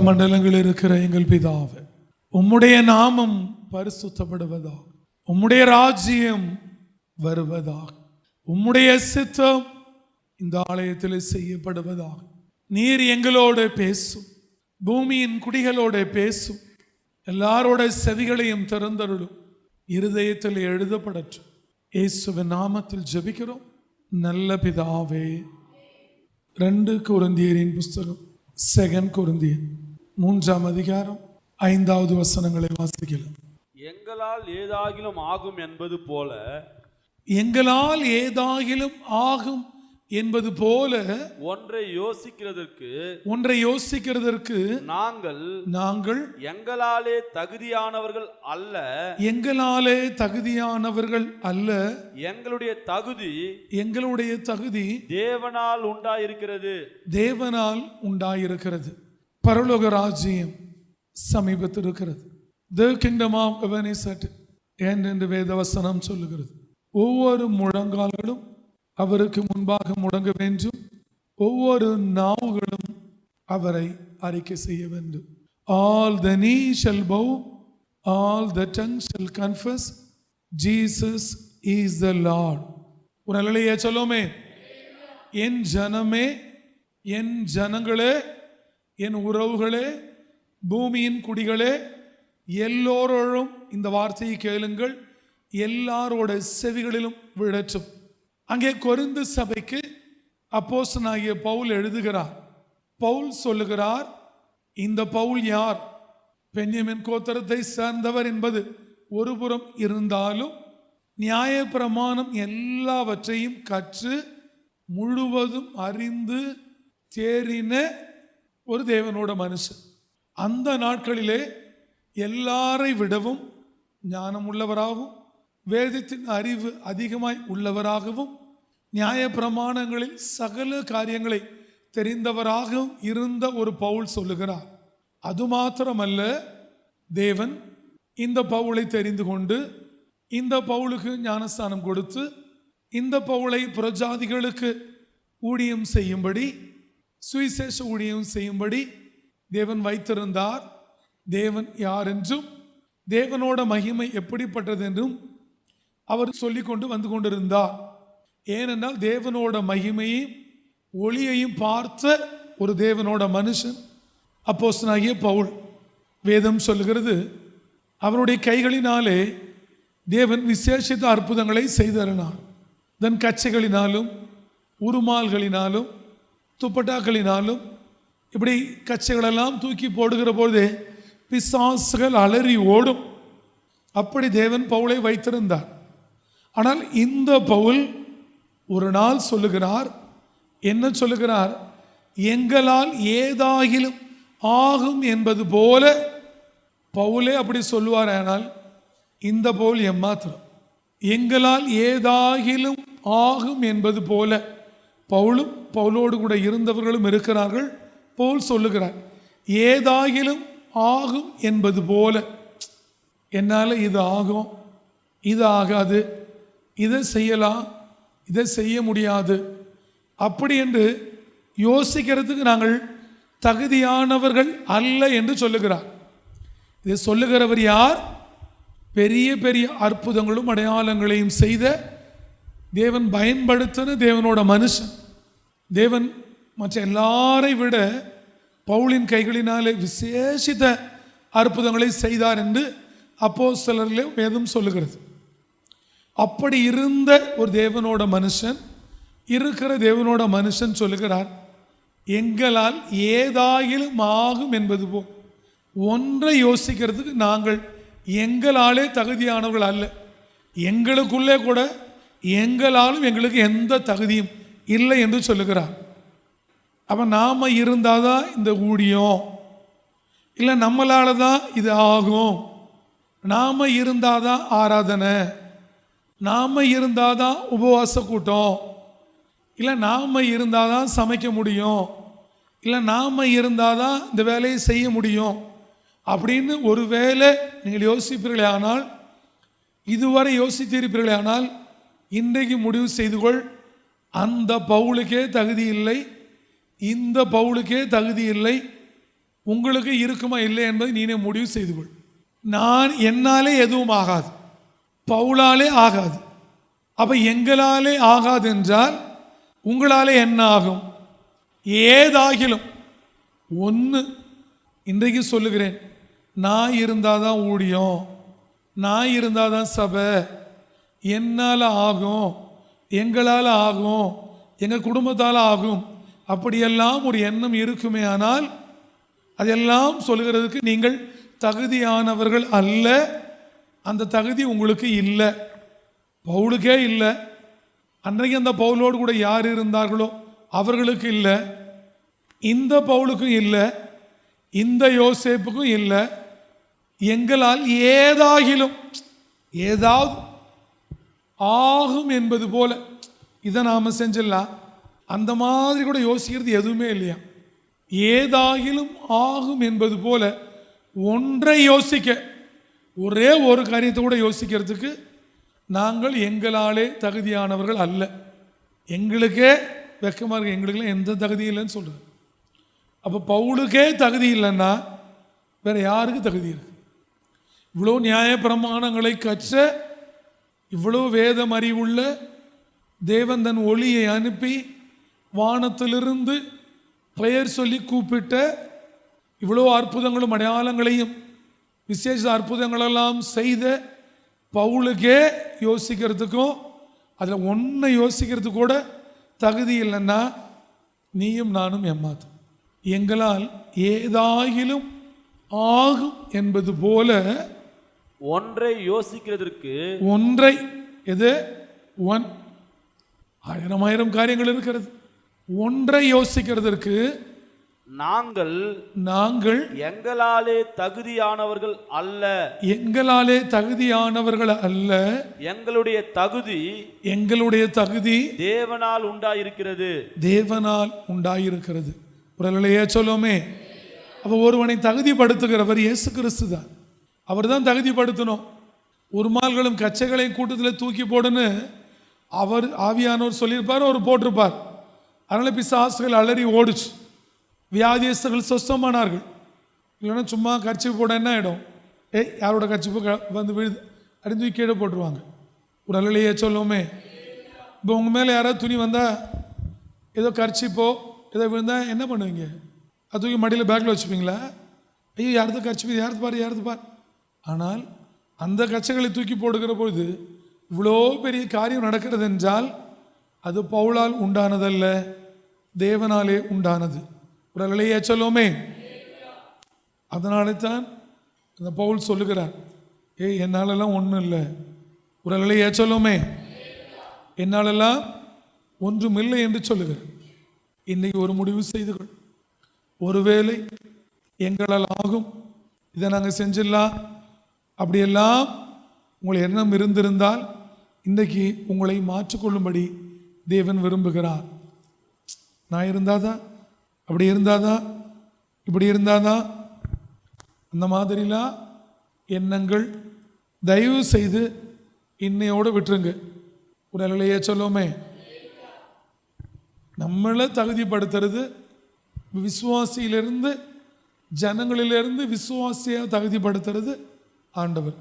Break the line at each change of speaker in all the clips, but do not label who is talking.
மண்டலங்கள் இருக்கிற எங்கள் பிதாவே, உம்முடைய நாமம் பரிசுத்தப்படுவதாக, உம்முடைய ராஜ்யம் வருவதாக, உம்முடைய சித்தம் இந்த ஆலயத்தில் செய்யப்படுவதாக. நீர் எங்களோட பேசும், பூமியின் குடிகளோட பேசும், எல்லாரோட செவிகளையும் திறந்தருளும், இருதயத்தில் எழுதப்படட்டும். இயேசுவின் நாமத்தில் ஜெபிக்கிறோம் நல்ல பிதாவே. 2 கொரிந்தியரின் புஸ்தகம் 2 கொரிந்தியர் 3ஆம் அதிகாரம் 5வது வசனங்களை வாசிக்கலாம்.
எங்களால் ஏதாகிலும் ஆகும் என்பது போல,
எங்களால் ஏதாகிலும் ஆகும் என்பது போல
ஒன்றை யோசிக்கிறதற்கு நாங்கள் எங்களாலே தகுதியானவர்கள் அல்ல, எங்களுடைய தகுதி தேவனால்
உண்டாயிருக்கிறது. பரலோக ராஜ்யம் சமீபத்தில் இருக்கிறது. The kingdom of heaven is at hand என்று வேதவசனம் சொல்லுகிறது. ஒவ்வொரு முழங்கால்களும் அவருக்கு முன்பாக முடங்க வேண்டும், ஒவ்வொரு நாவுகளும் அவரை அறிக்கை செய்ய வேண்டும். All the knee shall bow, all the tongue shall confess Jesus is the Lord. ஒரு அல்லேலூயா சொல்லுமே. என் ஜனமே, என் ஜனங்களே, என் உறவுகளே, பூமியின் குடிகளே, எல்லோரோடும் இந்த வார்த்தையை கேளுங்கள், எல்லாரோட செவிகளிலும் விழட்டும். அங்கே கொரிந்து சபைக்கு அப்போஸ்தலனாகிய பவுல் எழுதுகிறார். பவுல் சொல்லுகிறார், இந்த பவுல் யார்? பென்யமின் கோத்திரத்தை சேர்ந்தவர் என்பது ஒருபுறம் இருந்தாலும், நியாயப்பிரமாணம் எல்லாவற்றையும் கற்று முழுவதும் அறிந்து தேறின ஒரு தேவனோட மனுஷன். அந்த நாட்களிலே எல்லாரை விடவும் ஞானம் உள்ளவராகவும், வேதத்தின் அறிவு அதிகமாய் உள்ளவராகவும், நியாய பிரமாணங்களில் சகல காரியங்களை தெரிந்தவராகவும் இருந்த ஒரு பவுல் சொல்லுகிறார். அது மாத்திரமல்ல, தேவன் இந்த பவுலை தெரிந்து கொண்டு இந்த பவுலுக்கு ஞானஸ்தானம் கொடுத்து இந்த பவுலை புறஜாதிகளுக்கு ஊழியம் செய்யும்படி, சுவிசேஷ ஊழியம் செய்யும்படி தேவன் வைத்திருந்தார். தேவன் யார் என்றும் தேவனோட மகிமை எப்படிப்பட்டது என்றும் அவர் சொல்லிக்கொண்டு வந்து கொண்டிருந்தார். ஏனென்றால் தேவனோட மகிமையும் ஒளியையும் பார்த்த ஒரு தேவனோட மனுஷன் அப்போஸ்தலனாகிய பவுல். வேதம் சொல்லுகிறது, அவருடைய கைகளினாலே தேவன் விசேஷித்த அற்புதங்களை செய்தருனார். தன் கச்சைகளினாலும் உருமால்களினாலும் துப்பட்டாக்களினாலும் இப்படி கச்சைகளெல்லாம் தூக்கி போடுகிற பொழுதே பிசாசுகள் அலறி ஓடும். அப்படி தேவன் பவுலை வைத்திருந்தார். ஆனால் இந்த பவுல் ஒரு நாள் சொல்லுகிறார், என்ன சொல்லுகிறார்? எங்களால் ஏதாகிலும் ஆகும் என்பது போல. பவுலே அப்படி சொல்லுவார். ஆனால் இந்த பவுல் எம்மாத்திரம் எங்களால் ஏதாகிலும் ஆகும் என்பது போல. பவுலும் பவுலோடு கூட இருந்தவர்களும் இருக்கிறார்கள். பவுல் சொல்லுகிறார், ஏதாகிலும் ஆகும் என்பது போல. என்னால் இது ஆகும், இது ஆகாது, இதை செய்யலாம், இதை செய்ய முடியாது, அப்படி என்று யோசிக்கிறதுக்கு நாங்கள் தகுதியானவர்கள் அல்ல என்று சொல்லுகிறார். இதை சொல்லுகிறவர் யார்? பெரிய பெரிய அற்புதங்களும் அடையாளங்களையும் செய்த தேவன் பயன்படுத்தின தேவனோட மனுஷன். தேவன் மற்ற எல்லாரை விட பவுலின் கைகளினாலே விசேஷித்த அற்புதங்களை செய்தார் என்று அப்போஸ்தலர்களே வேதம் சொல்லுகிறது. அப்படி இருந்த ஒரு தேவனோட மனுஷன், இருக்கிற தேவனோட மனுஷன் சொல்லுகிறார், எங்களால் ஏதாகிலும் ஆகும் என்பது போல். ஒன்றை யோசிக்கிறதுக்கு நாங்கள் எங்களாலே தகுதியானவர்கள் அல்ல. எங்களுக்குள்ளே கூட எங்களாலும் எங்களுக்கு எந்த தகுதியும் இல்லை என்று சொல்லுகிறார். அப்போ நாம் இருந்தால் தான் இந்த ஊழியம், இல்லை நம்மளால தான் இது ஆகும், நாம் இருந்தால் தான் ஆராதனை, நாம் இருந்தால் தான் உபவாச கூட்டம், இல்லை நாம் இருந்தால் தான் சமைக்க முடியும், இல்லை நாம் இருந்தால் தான் இந்த வேலையை செய்ய முடியும் அப்படின்னு ஒரு வேளை நீங்கள் யோசிப்பீர்களே ஆனால், இதுவரை யோசித்திருப்பீர்களே ஆனால், இன்றைக்கு முடிவு செய்து கொள், அந்த பவுலுக்கே தகுதி இல்லை, இந்த பவுலுக்கே தகுதி இல்லை, உங்களுக்கு இருக்குமா இல்லை என்பதை நீனே முடிவு செய்து கொள். நான் என்னாலே எதுவும் ஆகாது, பவுலாலே ஆகாது. அப்ப எங்களாலே ஆகாது என்றால் உங்களாலே என்ன ஆகும்? ஏதாகிலும் ஒன்று. இன்றைக்கு சொல்லுகிறேன், நான் இருந்தாதான் ஊழியம், நான் இருந்தாதான் சபை, என்னால் ஆகும், எங்களால் ஆகும், எங்கள் குடும்பத்தால் ஆகும், அப்படியெல்லாம் ஒரு எண்ணம் இருக்குமே ஆனால் அதெல்லாம் சொல்லுகிறதுக்கு நீங்கள் தகுதியானவர்கள் அல்ல. அந்த தகுதி உங்களுக்கு இல்லை, பவுலுக்கே இல்லை. அன்றைக்கு அந்த பவுலோடு கூட யார் இருந்தார்களோ அவர்களுக்கு இல்லை, இந்த பவுலுக்கும் இல்லை, இந்த யோசேப்புக்கும் இல்லை. எங்களால் ஏதாகிலும் ஏதாவது ஆகும் என்பது போல இதை நாம் செஞ்சிடலாம், அந்த மாதிரி கூட யோசிக்கிறது எதுவுமே இல்லையா. ஏதாகிலும் ஆகும் என்பது போல ஒன்றை யோசிக்க, ஒரே ஒரு காரியத்தை கூட யோசிக்கிறதுக்கு நாங்கள் எங்களாலே தகுதியானவர்கள் அல்ல. எங்களுக்கே வெக்கமாக இருக்கு, எங்களுக்கெல்லாம் எந்த தகுதி இல்லைன்னு சொல்கிறது. அப்போ பவுலுக்கே தகுதி இல்லைன்னா வேற யாருக்கு தகுதி இருக்கு? இவ்வளோ நியாய பிரமாணங்களை கற்ற, இவ்வளோ வேதம் அறிவுள்ள தேவன் தன் ஒளியை அனுப்பி வானத்திலிருந்து பெயர் சொல்லி கூப்பிட்ட, இவ்வளோ அற்புதங்களும் அடையாளங்களையும் விசேஷ அற்புதங்களெல்லாம் செய்த பவுலுக்கே யோசிக்கிறதுக்கும் அதில் ஒன்றை யோசிக்கிறதுக்கு கூட தகுதி இல்லைன்னா நீயும் நானும் ஏமாத்து. எங்களால் ஏதாகிலும் ஆகும் என்பது போல
ஒன்றை யோசிக்கிறதற்கு,
ஒன்றை எது ஒன், ஆயிரம் ஆயிரம் காரியங்கள் இருக்கிறது. ஒன்றை யோசிக்கிறதற்கு நாங்கள்
எங்களாலே தகுதியானவர்கள் அல்ல,
எங்களாலே தகுதியானவர்கள் அல்ல, எங்களுடைய தகுதி
தேவனால் உண்டாயிருக்கிறது,
தேவனால் உண்டாயிருக்கிறது. உடலையே சொல்லுமே. அப்போ ஒருவனை தகுதிப்படுத்துகிறவர் இயேசு கிறிஸ்து தான். அவர் தான் தகுதிப்படுத்தணும். உருமால்களும் கச்சைகளையும் கூட்டத்தில் தூக்கி போடுன்னு அவர் ஆவியானவர் சொல்லியிருப்பார், அவர் போட்டிருப்பார். அதனால பிசாசுகள் அலறி ஓடிச்சு, வியாதியஸ்தர்கள் சொஸ்தமானார்கள். இல்லைன்னா சும்மா கர்ச்சிப்பு போட என்ன ஆகிடும்? யாரோட கர்ச்சிப்பு வந்து விழுது அறிந்து கீழே போட்டுருவாங்க. ஒரு அலையிலேயே சொல்லுவோமே. இப்போ உங்கள் மேலே யாராவது துணி வந்தால், ஏதோ கர்ச்சிப்போ ஏதோ விழுந்தால் என்ன பண்ணுவீங்க? அது தூக்கி மடியில் பேக்கில் வச்சுப்பீங்களா? ஐயோ யாரது கர்ச்சிப்பு, யாரது பார். ஆனால் அந்த கச்சைகளை தூக்கி போடுகிற பொழுது இவ்வளோ பெரிய காரியம் நடக்கிறது என்றால் அது பவுலால் உண்டானதல்ல, தேவனாலே உண்டானது. ஒரு அலையே சொல்லுவோமே. அதனாலே தான் இந்த பவுல் சொல்லுகிறார், என்னாலெல்லாம் ஒன்றும் இல்லை. ஒரு அலையே சொல்லுவோமே. என்னாலெல்லாம் ஒன்றும் இல்லை என்று சொல்லுகிறார். இன்னைக்கு ஒரு முடிவு செய்து கொள். ஒருவேளை எங்களால் ஆகும், இதை நாங்கள் செஞ்சிடலாம், அப்படியெல்லாம் உங்கள் எண்ணம் இருந்திருந்தால் இன்றைக்கு உங்களை மாற்றிக்கொள்ளும்படி தேவன் விரும்புகிறார். நான் இருந்தாதான், அப்படி இருந்தாதான், இப்படி இருந்தாதான், அந்த மாதிரிலாம் எண்ணங்கள் தயவு செய்து இன்னையோடு விட்டுருங்க. ஒரு அலையிலேயே சொல்லுவோமே. நம்மளை தகுதிப்படுத்துறது விசுவாசியிலிருந்து, ஜனங்களிலிருந்து விசுவாசியை தகுதிப்படுத்துறது ஆண்டவர்.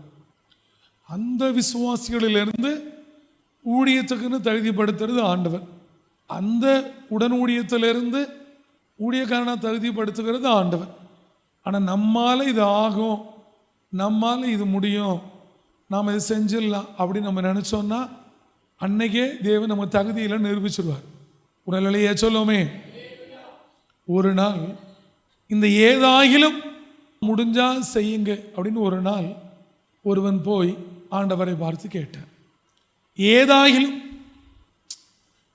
அந்த விசுவாசிகளிலிருந்து ஊழியத்துக்குன்னு தகுதிப்படுத்துறது ஆண்டவர். அந்த உடன் ஊழியத்திலிருந்து ஊழியக்காரனை தகுதிப்படுத்துகிறது ஆண்டவர். ஆனால் நம்மால் இது ஆகும், நம்மால் இது முடியும், நாம் இதை செஞ்சிடலாம் அப்படின்னு நம்ம நினச்சோன்னா அன்னைக்கே தேவன் நம்ம தகுதியில் நிரூபிச்சிருவார். ஒரு நிலையே சொல்லுவோமே. ஒரு நாள் இந்த ஏதாகிலும் முடிஞ்சா செய்யுங்க அப்படின்னு ஒரு நாள் ஒருவன் போய் ஆண்டவரை பார்த்து கேட்டார்,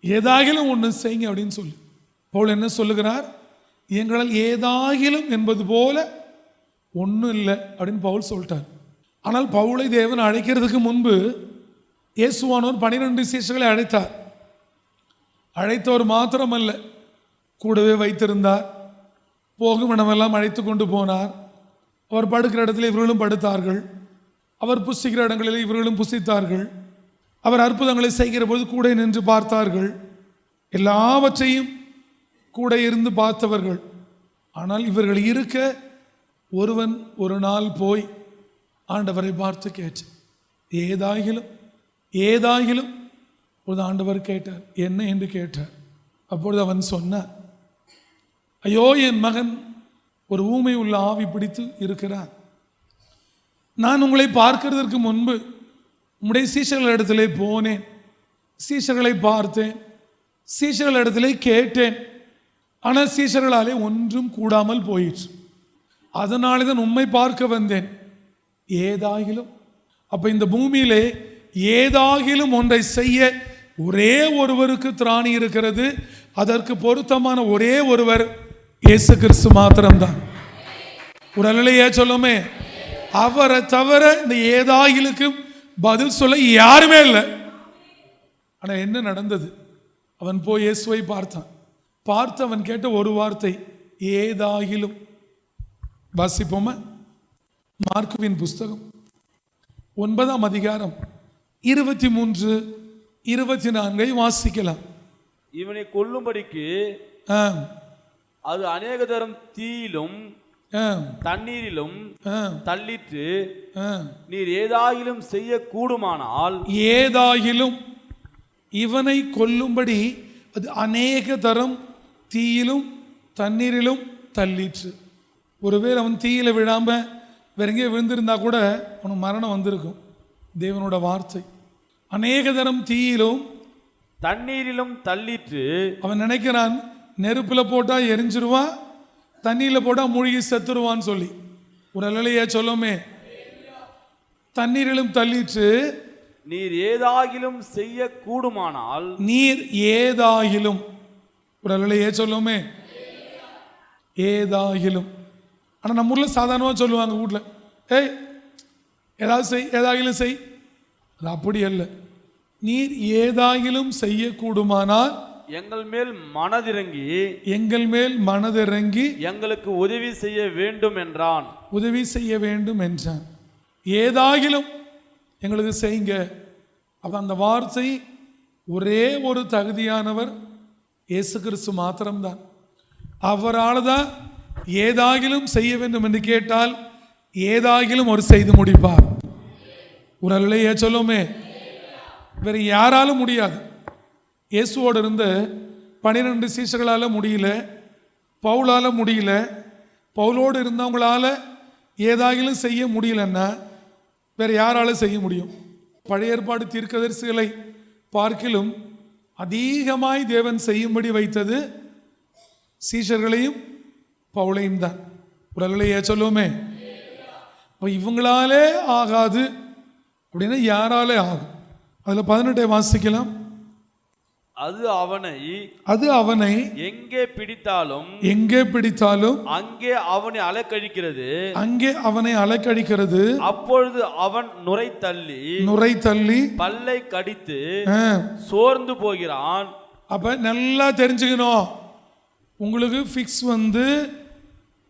ஏதாகிலும் ஒன்று செய்யுங்க அப்படின்னு சொல்லி. பவுல் என்ன சொல்லுகிறார்? எங்களால் ஏதாகிலும் என்பது போல ஒன்றும் இல்லை அப்படின்னு பவுல் சொல்லிட்டார். ஆனால் பவுலை தேவன் அழைக்கிறதுக்கு முன்பு இயேசுவானோர் 12 சீஷர்களை அழைத்தார். அழைத்தவர் மாத்திரமல்ல, கூடவே வைத்திருந்தார். போகும் இடமெல்லாம் அழைத்து கொண்டு போனார். அவர் படுக்கிற இடத்துல இவர்களும் படுத்தார்கள், அவர் புசிக்கிற இடங்களில் இவர்களும் புசித்தார்கள். அவர் அற்புதங்களை செய்கிற போது கூட நின்று பார்த்தார்கள். எல்லாவற்றையும் கூட இருந்து பார்த்தவர்கள். ஆனால் இவர்கள் இருக்க ஒருவன் ஒரு நாள் போய் ஆண்டவரை பார்த்து கேட்டான், ஏதாகிலும் ஒரு ஆண்டவர் கேட்டார், என்ன என்று கேட்டார். அப்பொழுது அவன் சொன்னான், ஐயோ, என் மகன் ஒரு ஊமை உள்ள ஆவி பிடித்து இருக்கிறான். நான் உங்களை பார்க்கிறதற்கு முன்பு உம்முடைய சீஷர்களிடத்திலே போனேன், சீஷர்களை பார்த்தேன், சீஷர்களிடத்திலே கேட்டேன், ஆனால் சீஷர்களாலே ஒன்றும் கூடாமல் போயிற்று. அதனாலே தான் உம்மை பார்க்க வந்தேன். ஏதாகிலும், அப்ப இந்த பூமியிலே ஏதாகிலும் ஒன்றை செய்ய ஒரே ஒருவருக்கு திராணி இருக்கிறது. அதற்கு பொருத்தமான ஒரே ஒருவர் இயேசு கிறிஸ்து மாத்திரம்தான். ஒரு அல்லையே சொல்லுமே, அவரை தவிர இந்த ஏதாகிலுக்கு பதில் சொல்ல யாருமே இல்லை. ஆனா என்ன நடந்தது? அவன் போய் இயேசுவை பார்த்து அவன் கேட்ட ஒரு வார்த்தை, ஏதாகிலும். வாசிப்போமா? மார்க்குவின் புஸ்தகம் 9ஆம் அதிகாரம் 23, 24 வாசிக்கலாம்.
இவனை கொல்லும்படிக்கு அது அநேக தரம் தீயிலும் தண்ணீரிலும் தள்ளிட்டு நீர் ஏதாகிலும் செய்ய கூடுமானால், ஏதாகிலும்
இவனை கொல்லும்படி அது அநேக தரம் தீயிலும் தண்ணீரிலும் தள்ளிற்று. ஒருவேளை அவன் தீயில விழாம வேற எங்கேயே விழுந்திருந்தா கூட அவனுக்கு மரணம் வந்திருக்கும். தேவனோட வார்த்தை, அநேக தரம் தீயிலும்
தண்ணீரிலும் தள்ளிற்று.
அவன் நினைக்கிறான், நெருப்புல போட்டா எரிஞ்சிருவான், தண்ணீர்ல போட்டா மூழ்கி செத்துருவான்னு சொல்லி. ஒரு அல்லையா சொல்லுமே, தண்ணீரிலும் தள்ளிற்று.
நீர் ஏதாகிலும் செய்ய கூடுமானால்,
நீர் ஏதாகிலும். ஒரு அல்லையா சொல்லுமே, ஏதாகிலும். ஆனா நம்ம ஊர்ல சாதாரணமா சொல்லுவாங்க, வீட்டுல ஏய் ஏதாவது செய், ஏதாகிலும் செய். அது அப்படி அல்ல. நீர் ஏதாகிலும் செய்ய கூடுமானால்
எங்கள் மேல் மனதிறங்கி எங்களுக்கு உதவி செய்ய வேண்டும் என்றான்.
ஏதாகிலும் எங்களுக்கு செய்யுங்க. அப்ப அந்த வார்த்தை ஒரே ஒரு தகுதியானவர் இயேசு கிறிஸ்து மாத்திரம்தான். அவரால் தான் ஏதாகிலும் செய்ய வேண்டும் என்று கேட்டால் ஏதாகிலும் ஒரு செய்து முடிப்பார். ஒரு அல்லையே சொல்லுமே, வேற யாராலும் முடியாது. இயேசுவோடு இருந்த 12 சீஷர்களால முடியல, பவுலால முடியல. பவுலோடு இருந்தவங்களால ஏதாகிலும் செய்ய முடியலன்னா வேற யாரால செய்ய முடியும்? பழைய ஏற்பாடு தீர்க்கதரிசிகளை பார்க்கிலும் அதிகமாய் தேவன் செய்யும்படி வைத்தது சீஷர்களையும் பவுலையும் தான். ஒரு அல்லையா சொல்லுவோமே. இவங்களாலே ஆகாது அப்படின்னா யாராலே ஆகும்? அதுல 18 வாசிக்கலாம்.
அது அவனை எங்கே பிடித்தாலும் அங்கே அவனை அலைக்கழிக்கிறது. அப்பொழுது அவன் நுரை தள்ளி பல்லை கடித்து சோர்ந்து போகிறான்.
அப்ப நல்லா தெரிஞ்சுக்கணும், உங்களுக்கு ஃபிக்ஸ் வந்து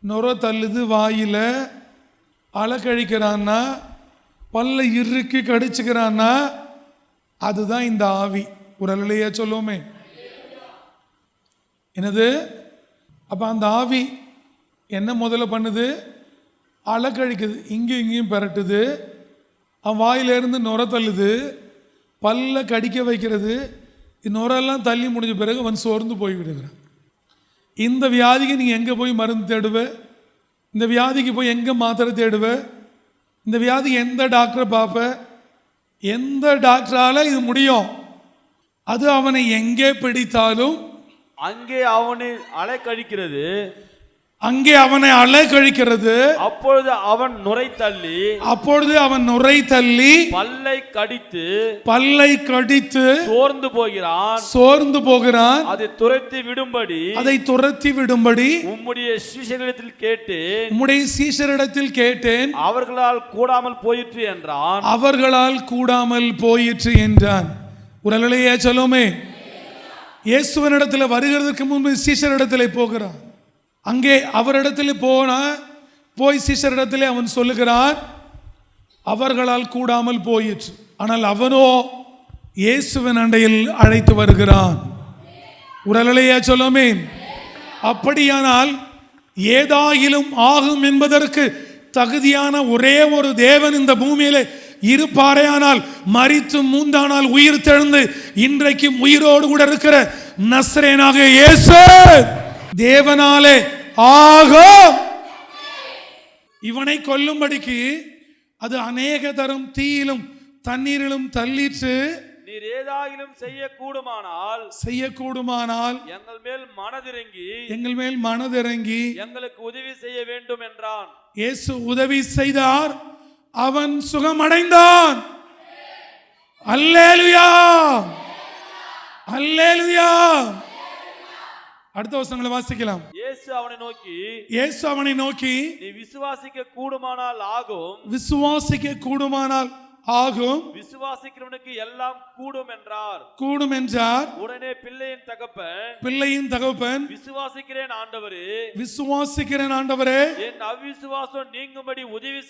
நுரை தள்ளுது, வாயில அலைக்கழிக்கிறான்னா, பல்ல இறுக்கி கடிச்சுக்கிறான்னா அதுதான் இந்த ஆவி. ஒரு அல்லையா சொல்லுவோமே. என்னது? அப்ப அந்த ஆவி என்ன முதல்ல பண்ணுது? அலைக்கழிக்குது, இங்கேயும் பெரட்டுது, அவன் வாயிலிருந்து நுரை தள்ளுது, பல்ல கடிக்க வைக்கிறது. நுரெல்லாம் தள்ளி முடிஞ்ச பிறகு அவன் சோர்ந்து போய் விடுகிறான். இந்த வியாதிக்கு நீங்க எங்க போய் மருந்து தேடுவ? இந்த வியாதிக்கு போய் எங்க மாத்திரை தேடுவ? இந்த வியாதி எந்த டாக்டரை பார்ப்ப? எந்த டாக்டரால இது முடியும்? அது அவனை எங்கே பிடித்தாலும்
அங்கே அவனை அலைக்கழிக்கிறது.
அப்பொழுது அவன் நுரை தள்ளி பல்லை கடித்து சோர்ந்து போகிறான். அதை துரத்தி விடும்படி
உம்முடைய
சீஷரிடத்தில் கேட்டேன்,
அவர்களால் கூடாமல் போயிற்று என்றான்.
ஒரு அல்லையா சொல்லுமே. இயேசுவனிடத்தில் வருகிறதுக்கு முன்பு சீஷரிடத்தில் போகிறான். அங்கே அவரிடத்தில் போய் சீஷரிடத்திலே அவன் சொல்லுகிறான், அவர்களால் கூடாமல் போயிற்று. ஆனால் அவனோ இயேசுவின் அண்டையில் அழைத்து வருகிறான். ஒரு அல்லையா சொல்லுமே. அப்படியானால் ஏதாயிலும் ஆகும் என்பதற்கு தகுதியான ஒரே ஒரு தேவன் இந்த பூமியிலே இருப்பாரேயானால், மரித்து 3ஆம் நாள் உயிர் தெழுந்து இன்றைக்கும் உயிரோடு கூட இருக்கிற நசரேனாக இயேசு தேவனாலே ஆகும். இவனை கொல்லும்படிக்கு அது அநேக தரம் தீயிலும் தண்ணீரிலும் தள்ளிற்று.
நீர் ஏதாயிலும்
செய்யக்கூடுமானால்
எங்கள் மேல் மனதிறங்கி
எங்களுக்கு
உதவி செய்ய வேண்டும் என்றான்.
இயேசு உதவி செய்தார், அவன் சுகமடைந்தான். அல்லேலூயா, அல்லேலூயா. அடுத்த வசனங்களை வாசிக்கலாம்.
இயேசு
அவனை நோக்கி
நீ விசுவாசிக்க கூடுமானால்
ஆகும்,
விசுவாசிக்கிறவனுக்கு எல்லாம் கூடும்
என்றார்.
உடனே பிள்ளையின் தகப்பன் விசுவாசிக்கிறேன் ஆண்டவரே, என் அவிசுவாசம் நீங்கும்படி உதவி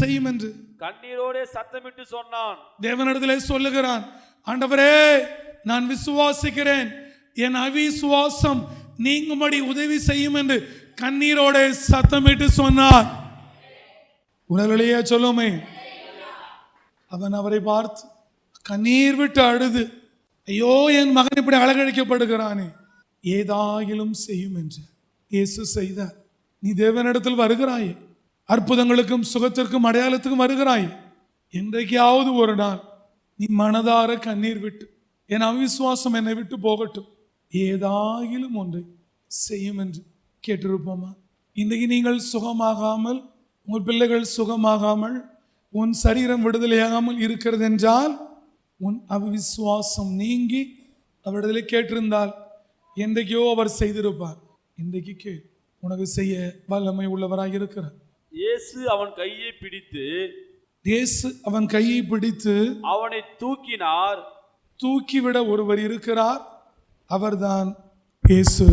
செய்யும் என்று கண்ணீரோடே சத்தமிட்டு சொன்னான்.
தேவனிடத்திலே சொல்லுகிறான், ஆண்டவரே நான் விசுவாசிக்கிறேன், என் அவிசுவாசம் நீங்கும்படி உதவி செய்யும் என்று கண்ணீரோடே சத்தமிட்டு சொன்னார். உடனடியே சொல்லுமே, அவன் அவரை பார்த்து கண்ணீர் விட்டு அழுது, ஐயோ என் மகன் இப்படி அழகழிக்கப்படுகிறானே, ஏதாயிலும் செய்யும் என்று இயேசு செய்தார். நீ தேவனிடத்தில் வருகிறாயே, அற்புதங்களுக்கும் சுகத்திற்கும் அடையாளத்துக்கும் வருகிறாயே, என்றைக்காவது ஒரு நாள் நீ மனதார கண்ணீர் விட்டு என் அவிசுவாசம் என்னை விட்டு போகட்டும், ஏதாயிலும் ஒன்றை செய்யும் என்று கேட்டிருப்போமா? இன்றைக்கு நீங்கள் சுகமாகாமல், உங்கள் பிள்ளைகள் சுகமாகாமல், உன் சரீரம் விடுதலையாகாமல் இருக்கிறது என்றால் உன் அவிசுவாசம் நீங்கி அவரிடத்திலே கேட்டிருந்தால் என்றைக்கோ அவர் செய்திருப்பார். இன்றைக்கு கேள், உனக்கு செய்ய வல்லமை உள்ளவராக இருக்கிறார்.
இயேசு அவன் கையை பிடித்து அவனை தூக்கினார்.
தூக்கிவிட ஒருவர் இருக்கிறார், அவர்தான் இயேசு.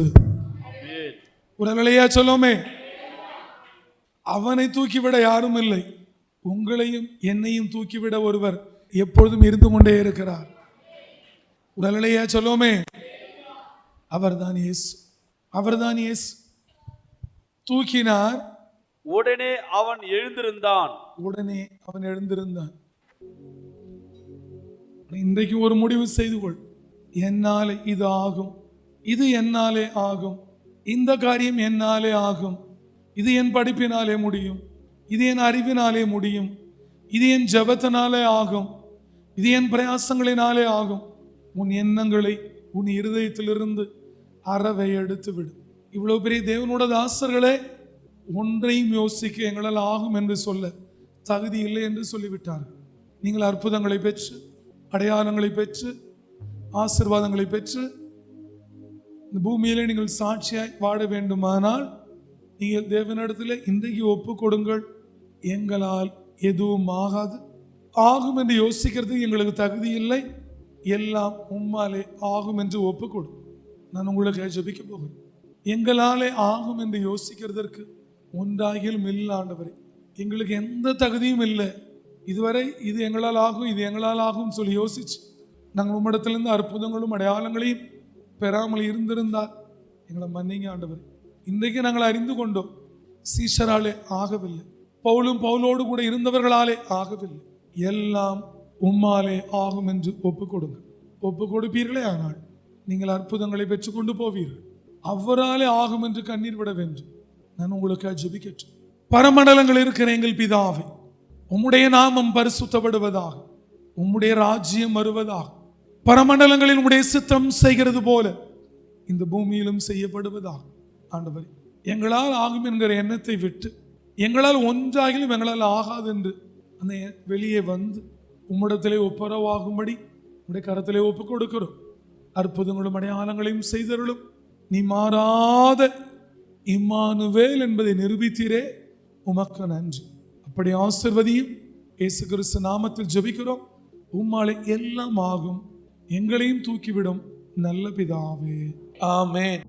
உடனடியா சொல்லுமே, அவனை தூக்கிவிட யாரும் இல்லை. உங்களையும் என்னையும் தூக்கிவிட ஒருவர் எப்பொழுதும் இருந்து கொண்டே இருக்கிறார். உடனடியா சொல்லுமே, அவர்தான் இயேசு. தூக்கினார்,
உடனே அவன் எழுந்திருந்தான்.
இன்றைக்கு ஒரு முடிவு செய்து கொள், என்னாலே இது ஆகும், இது என்னாலே ஆகும், இந்த காரியம் என்னாலே ஆகும், இது என் படிப்பினாலே முடியும், இது என் அறிவினாலே முடியும், இது என் ஜெபத்தினாலே ஆகும், இது என் பிரயாசங்களினாலே ஆகும். உன் எண்ணங்களை உன் இருதயத்திலிருந்து அறவை எடுத்து விடு. இவ்வளவு பெரிய தேவனோட தாசர்களே, ஒன்றையும் யோசிக்க எங்களால் ஆகும் என்று சொல்ல தகுதி இல்லை என்று சொல்லிவிட்டார்கள். நீங்கள் அற்புதங்களை பெற்று, அடையாளங்களை பெற்று, ஆசீர்வாதங்களை பெற்று இந்த பூமியிலே நீங்கள் சாட்சியாய் வாழ வேண்டுமானால் நீங்கள் தேவனிடத்தில் இன்றைக்கு ஒப்பு கொடுங்கள். எங்களால் எதுவும் ஆகாது, ஆகும் என்று யோசிக்கிறதுக்கு எங்களுக்கு தகுதி இல்லை, எல்லாம் உம்மாலே ஆகும் என்று ஒப்பு கொடு. நான் உங்களுக்கு ஜெபிக்க போகிறேன். எங்களாலே ஆகும் என்று யோசிக்கிறதற்கு ஒன்றாகிலும் இல்லை ஆண்டவரே, எங்களுக்கு எந்த தகுதியும் இல்லை. இதுவரை இது எங்களால் ஆகும், இது எங்களால் ஆகும் சொல்லி யோசிச்சு நாங்கள் உம்மிடத்திலிருந்து அற்புதங்களும் அடையாளங்களையும் பெறாமல் இருந்திருந்தால் எங்களை மன்னிங்க ஆண்டவர். இன்றைக்கு நாங்கள் அறிந்து கொண்டோம், சீஷராலே ஆகவில்லை, பவுலோடு கூட இருந்தவர்களாலே ஆகவில்லை, எல்லாம் உம்மாலே ஆகும் என்று ஒப்பு கொடுங்க. ஒப்பு கொடுப்பீர்களே, ஆனால் நீங்கள் அற்புதங்களை பெற்றுக்கொண்டு போவீர்கள். அவராலே ஆகும் என்று கண்ணீர் விட வேண்டும். நான் உங்களுக்கு ஜெபிக்கட்டும். பரமண்டலங்கள் இருக்கிற எங்கள் பிதாவே, உம்முடைய நாமம் பரிசுத்தப்படுவதாக, உம்முடைய ராஜ்யம் வருவதாக, பரமண்டலங்களில் உம்முடைய சித்தம் செய்கிறது போல இந்த பூமியிலும் செய்யப்படுவதாக. ஆண்டவரே, எங்களால் ஆகும் என்கிற எண்ணத்தை விட்டு எங்களால் ஒன்றாகிலும் எங்களால் ஆகாது என்று அந்த வெளியே வந்து உம்மிடத்திலே ஒப்புரவாகும்படி உடைய கரத்திலே ஒப்பு கொடுக்கிறோம். அற்புதங்களும் அடையாளங்களையும் செய்தருளும். நீ மாறாத இம்மானுவேல் என்பதை நிரூபித்தீரே, உமக்கு நன்றி. அப்படி ஆசீர்வதியும். இயேசு கிறிஸ்து நாமத்தில் ஜெபிக்கிறோம். உம்மாலே எல்லாம் ஆகும், எங்களையும் தூக்கிவிடும் நல்ல பிதாவே, ஆமென்.